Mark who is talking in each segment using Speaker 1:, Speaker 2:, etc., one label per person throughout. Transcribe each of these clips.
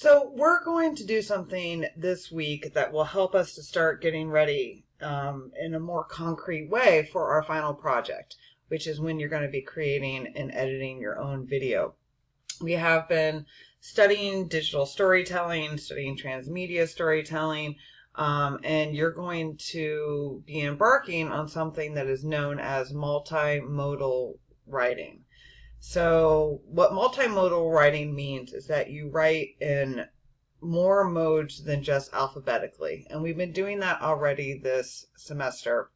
Speaker 1: So we're going to do something this week that will help us to start getting ready in a more concrete way for our final project, which is when you're going to be creating and editing your own video. We have been studying digital storytelling, studying transmedia storytelling, and you're going to be embarking on something that is known as multimodal writing. So what multimodal writing means is that you write in more modes than just alphabetically. And we've been doing that already this semester,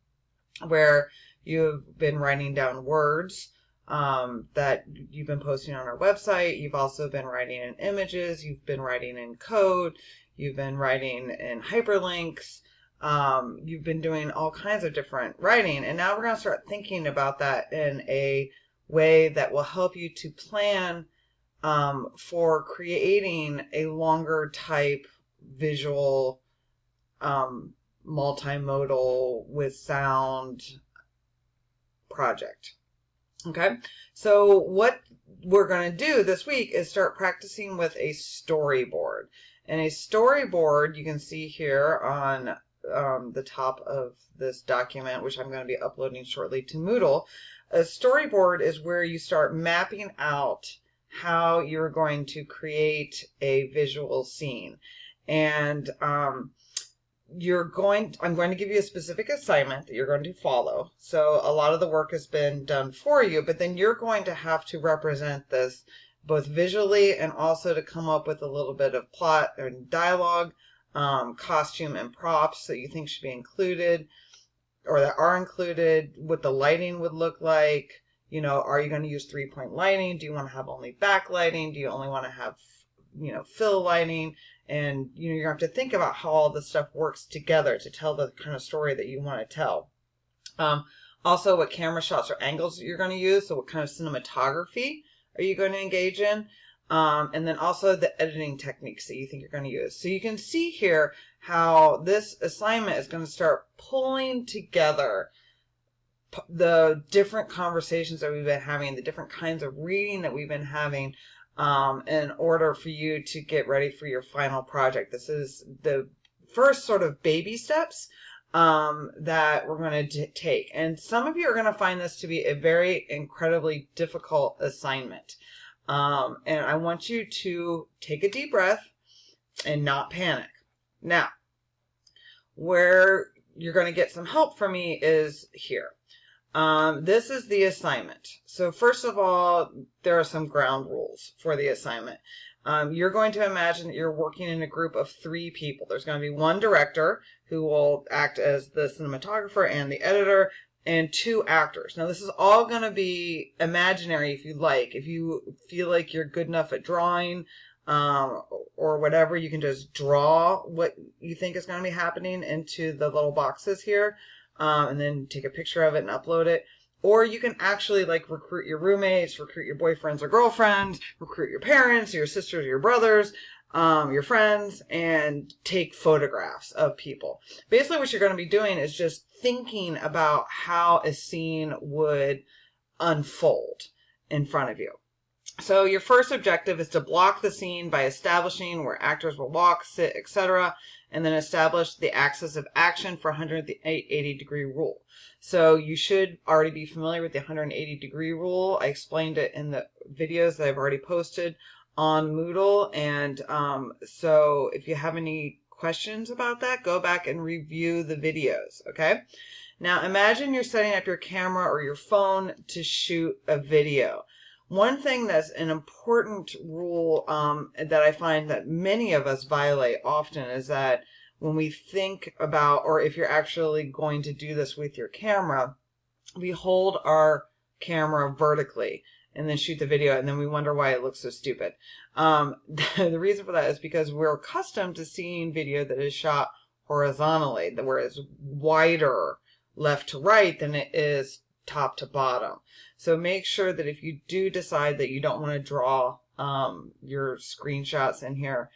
Speaker 1: where you've been writing down words that you've been posting on our website. You've also been writing in images. You've been writing in code. You've been writing in hyperlinks. You've been doing all kinds of different writing. And now we're going to start thinking about that in a way that will help you to plan for creating a longer type visual multimodal with sound project. Okay, so what we're going to do this week is start practicing with a storyboard. And a storyboard you can see here on the top of this document, which I'm going to be uploading shortly to Moodle. A storyboard is where you start mapping out how you're going to create a visual scene. And I'm going to give you a specific assignment that you're going to follow. So a lot of the work has been done for you, but then you're going to have to represent this both visually and also to come up with a little bit of plot and dialogue, costume and props that you think should be included or that are included, what the lighting would look like. You know, are you going to use 3-point lighting? Do you want to have only backlighting? Do you only want to have, fill lighting? And, you're going to have to think about how all this stuff works together to tell the kind of story that you want to tell. Also, what camera shots or angles you're going to use. So what kind of cinematography are you going to engage in? And then also the editing techniques that you think you're going to use. So you can see here how this assignment is going to start pulling together the different conversations that we've been having, the different kinds of reading that we've been having in order for you to get ready for your final project. This is the first sort of baby steps that we're going to take. And some of you are going to find this to be a very incredibly difficult assignment. And I want you to take a deep breath and not panic. Now, where you're going to get some help from me is here. This is the assignment. So first of all, there are some ground rules for the assignment. You're going to imagine that you're working in a group of 3 people. There's going to be one director who will act as the cinematographer and the editor, and 2 actors. Now, this is all going to be imaginary if you like. If you feel like you're good enough at drawing or whatever, you can just draw what you think is going to be happening into the little boxes here. And then take a picture of it and upload it. Or you can actually recruit your roommates, recruit your boyfriends or girlfriends, recruit your parents, your sisters, your brothers, your friends, and take photographs of people. Basically what you're going to be doing is just thinking about how a scene would unfold in front of you. So your first objective is to block the scene by establishing where actors will walk, sit, etc., and then establish the axis of action for 180-degree rule. So you should already be familiar with the 180-degree rule. I explained it in the videos that I've already posted on Moodle. And so if you have any questions about that, go back and review the videos, okay? Now imagine you're setting up your camera or your phone to shoot a video. One thing that's an important rule that I find that many of us violate often is that when we think about, or if you're actually going to do this with your camera, we hold our camera vertically and then shoot the video, and then we wonder why it looks so stupid. The reason for that is because we're accustomed to seeing video that is shot horizontally, where it's wider left to right than it is top to bottom. So make sure that if you do decide that you don't want to draw your screenshots in here,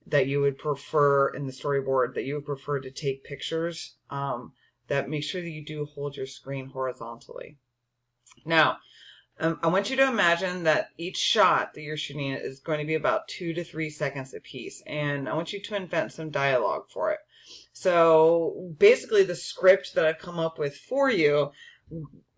Speaker 1: that you would prefer in the storyboard, that you would prefer to take pictures, that make sure that you do hold your screen horizontally. Now, I want you to imagine that each shot that you're shooting is going to be about 2 to 3 seconds a piece, and I want you to invent some dialogue for it. So basically the script that I've come up with for you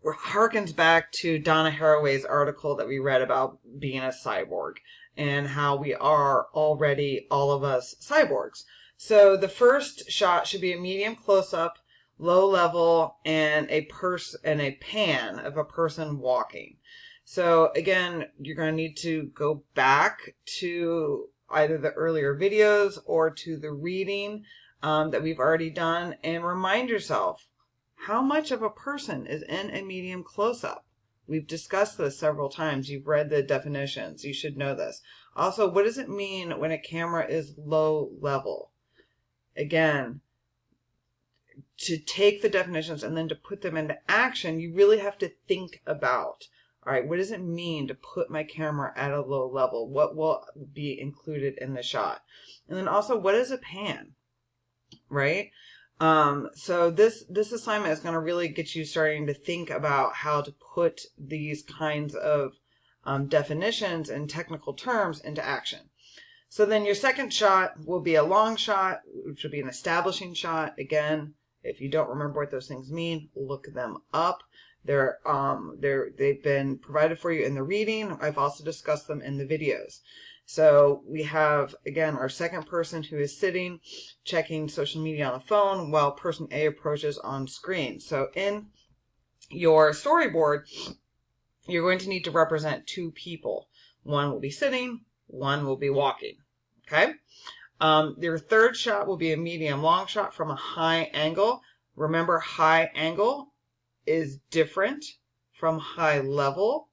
Speaker 1: harkens back to Donna Haraway's article that we read about being a cyborg and how we are already, all of us, cyborgs. So the first shot should be a medium close-up, low level, and a pan of a person walking. So again, you're going to need to go back to either the earlier videos or to the reading that we've already done, and remind yourself how much of a person is in a medium close-up. We've discussed this several times. You've read the definitions. You should know this. Also, what does it mean when a camera is low level? Again, to take the definitions and then to put them into action, you really have to think about, all right, what does it mean to put my camera at a low level? What will be included in the shot? And then also, what is a pan, right? So this assignment is going to really get you starting to think about how to put these kinds of definitions and technical terms into action. So then your second shot will be a long shot, which will be an establishing shot. Again, if you don't remember what those things mean, look them up. They've been provided for you in the reading. I've also discussed them in the videos. So we have, again, our second person who is sitting, checking social media on the phone while person A approaches on screen. So in your storyboard, you're going to need to represent two people. One will be sitting, one will be walking. Okay? Your third shot will be a medium long shot from a high angle. Remember, high angle is different from high level.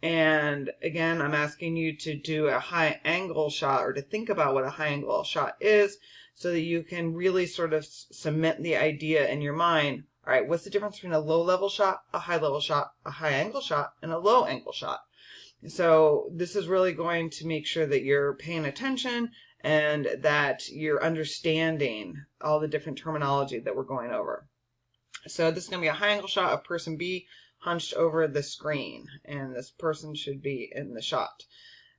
Speaker 1: And again, I'm asking you to do a high angle shot, or to think about what a high angle shot is, so that you can really sort of cement the idea in your mind. All right, what's the difference between a low level shot, a high level shot, a high angle shot, and a low angle shot? So this is really going to make sure that you're paying attention and that you're understanding all the different terminology that we're going over. So this is going to be a high angle shot of person B hunched over the screen, and this person should be in the shot.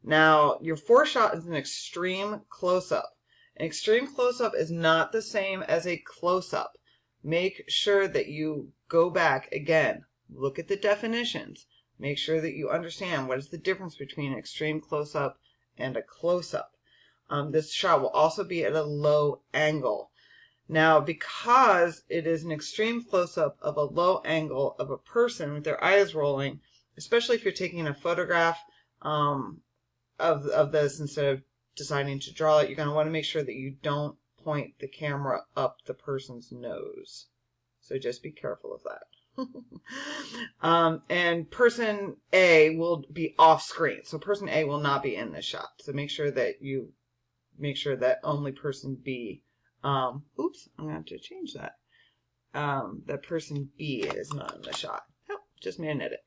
Speaker 1: Now, your fourth shot is an extreme close-up. An extreme close-up is not the same as a close-up. Make sure that you go back again, look at the definitions, make sure that you understand what is the difference between an extreme close-up and a close-up. This shot will also be at a low angle. Now, because it is an extreme close-up of a low angle of a person with their eyes rolling, especially if you're taking a photograph of this instead of deciding to draw it, you're going to want to make sure that you don't point the camera up the person's nose. So just be careful of that. And person A will be off screen. So person A will not be in this shot. So make sure that only person B, oops, I'm going to have to change that. That person B is not in the shot. Oh, just made an edit.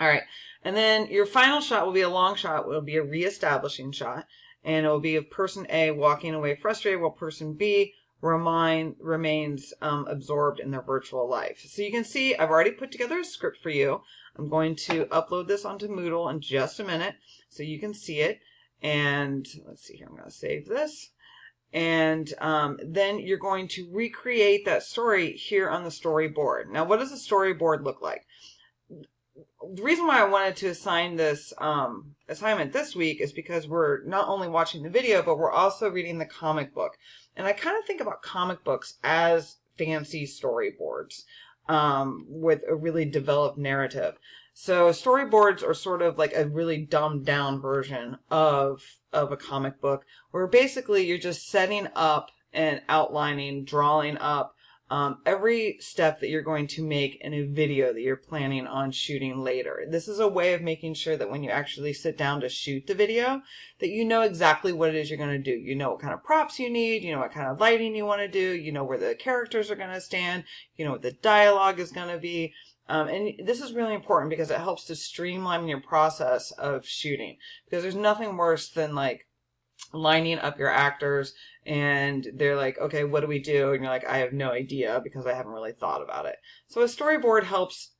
Speaker 1: All right. And then your final shot will be a long shot. It will be a reestablishing shot. And it will be of person A walking away frustrated while person B remains absorbed in their virtual life. So you can see I've already put together a script for you. I'm going to upload this onto Moodle in just a minute so you can see it. And let's see here. I'm going to save this. And then you're going to recreate that story here on the storyboard. Now, what does a storyboard look like? The reason why I wanted to assign this assignment this week is because we're not only watching the video, but we're also reading the comic book. And I kind of think about comic books as fancy storyboards with a really developed narrative. So storyboards are sort of like a really dumbed down version of a comic book, where basically you're just setting up and outlining, drawing up every step that you're going to make in a video that you're planning on shooting later. This is a way of making sure that when you actually sit down to shoot the video, that you know exactly what it is you're going to do. You know what kind of props you need, you know what kind of lighting you want to do, you know where the characters are going to stand, you know what the dialogue is going to be. And this is really important because it helps to streamline your process of shooting, because there's nothing worse than like lining up your actors and they're like, okay, what do we do? And you're like, I have no idea because I haven't really thought about it. So a storyboard helps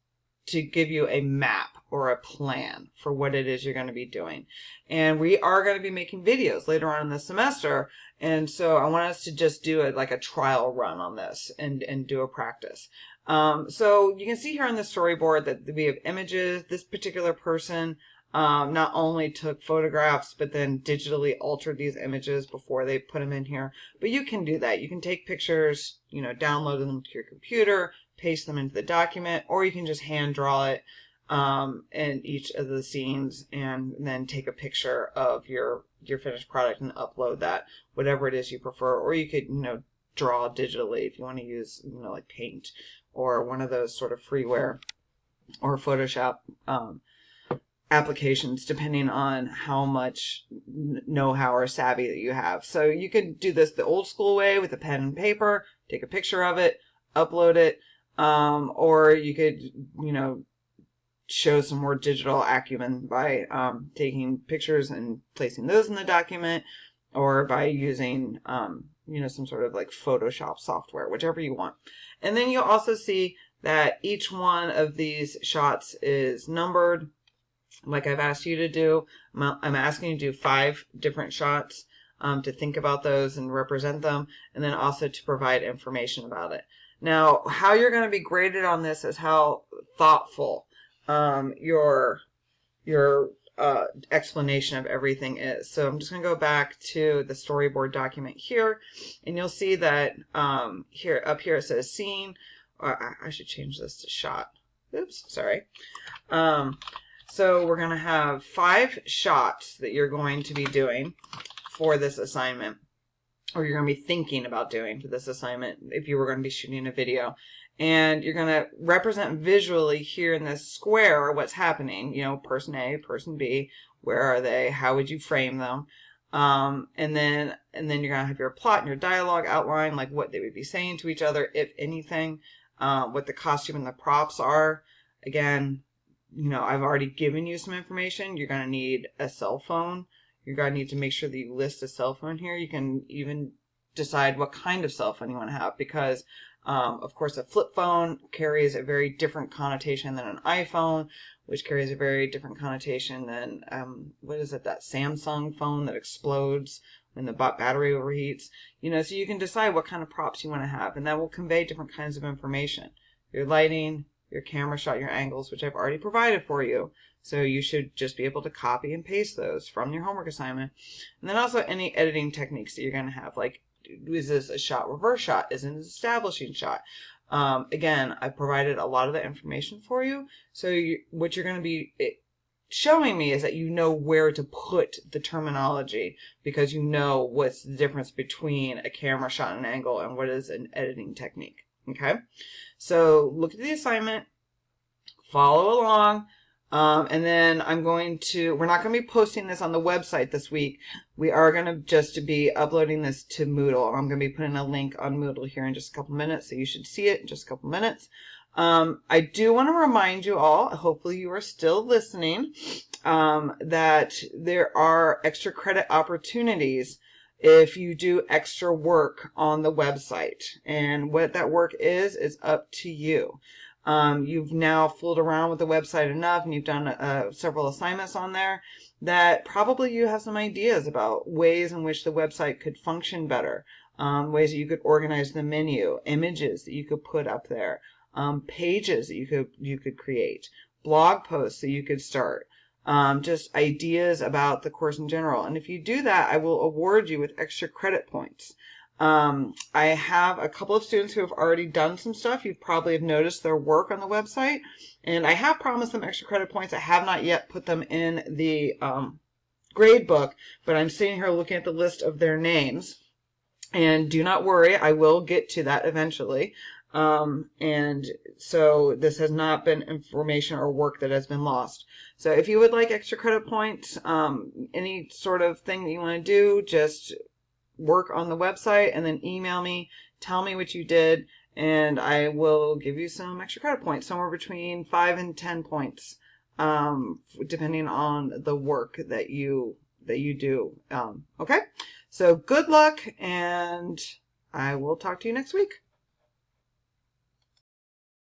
Speaker 1: to give you a map or a plan for what it is you're going to be doing. And we are going to be making videos later on in the semester. And so I want us to just do it like a trial run on this and do a practice. So you can see here on the storyboard that we have images. This particular person not only took photographs, but then digitally altered these images before they put them in here. But you can do that. You can take pictures, you know, download them to your computer, paste them into the document, or you can just hand draw it in each of the scenes and then take a picture of your finished product and upload that, whatever it is you prefer. Or you could, you know, draw digitally if you want to use, you know, like Paint or one of those sort of freeware or Photoshop applications, depending on how much know-how or savvy that you have. So you could do this the old school way with a pen and paper, take a picture of it, upload it, or you could, you know, show some more digital acumen by taking pictures and placing those in the document, or by using, you know, some sort of like Photoshop software, whichever you want. And then you'll also see that each one of these shots is numbered, like I've asked you to do. I'm asking you to do 5 different shots, to think about those and represent them, and then also to provide information about it. Now, how you're going to be graded on this is how thoughtful your explanation of everything is. So I'm just going to go back to the storyboard document here, and you'll see that here up here it says scene. Or I should change this to shot. Oops, sorry. So we're going to have 5 shots that you're going to be doing for this assignment, or you're going to be thinking about doing for this assignment if you were going to be shooting a video. And you're going to represent visually here in this square what's happening. You know, person A, person B, where are they? How would you frame them? And then you're going to have your plot and your dialogue outline, like what they would be saying to each other, if anything, what the costume and the props are. Again, you know, I've already given you some information. You're going to need a cell phone. You're going to need to make sure that you list a cell phone here. You can even decide what kind of cell phone you want to have, because of course a flip phone carries a very different connotation than an iPhone, which carries a very different connotation than what is it, that Samsung phone that explodes when the battery overheats. You know, so you can decide what kind of props you want to have, and that will convey different kinds of information. Your lighting, your camera shot, your angles, which I've already provided for you. So you should just be able to copy and paste those from your homework assignment. And then also any editing techniques that you're going to have, like, is this a shot reverse shot? Is it an establishing shot? Again, I've provided a lot of the information for you. So what you're going to be showing me is that you know where to put the terminology, because you know what's the difference between a camera shot and an angle and what is an editing technique. Okay? So look at the assignment, follow along, and then we're not going to be posting this on the website this week. We are going to just be uploading this to Moodle. I'm going to be putting a link on Moodle here in just a couple minutes, so you should see it in just a couple minutes. I do want to remind you all, hopefully you are still listening, that there are extra credit opportunities if you do extra work on the website. And what that work is up to you. You've now fooled around with the website enough, and you've done several assignments on there, that probably you have some ideas about ways in which the website could function better, ways that you could organize the menu, images that you could put up there, pages that you could create, blog posts that you could start. Just ideas about the course in general. And if you do that, I will award you with extra credit points. I have a couple of students who have already done some stuff. You probably have noticed their work on the website, and I have promised them extra credit points. I have not yet put them in the grade book, but I'm sitting here looking at the list of their names. And do not worry, I will get to that eventually. And so this has not been information or work that has been lost. So if you would like extra credit points, any sort of thing that you want to do, just work on the website and then email me, tell me what you did, and I will give you some extra credit points, somewhere between 5 and 10 points, depending on the work that you do. Okay, so good luck, and I will talk to you next week.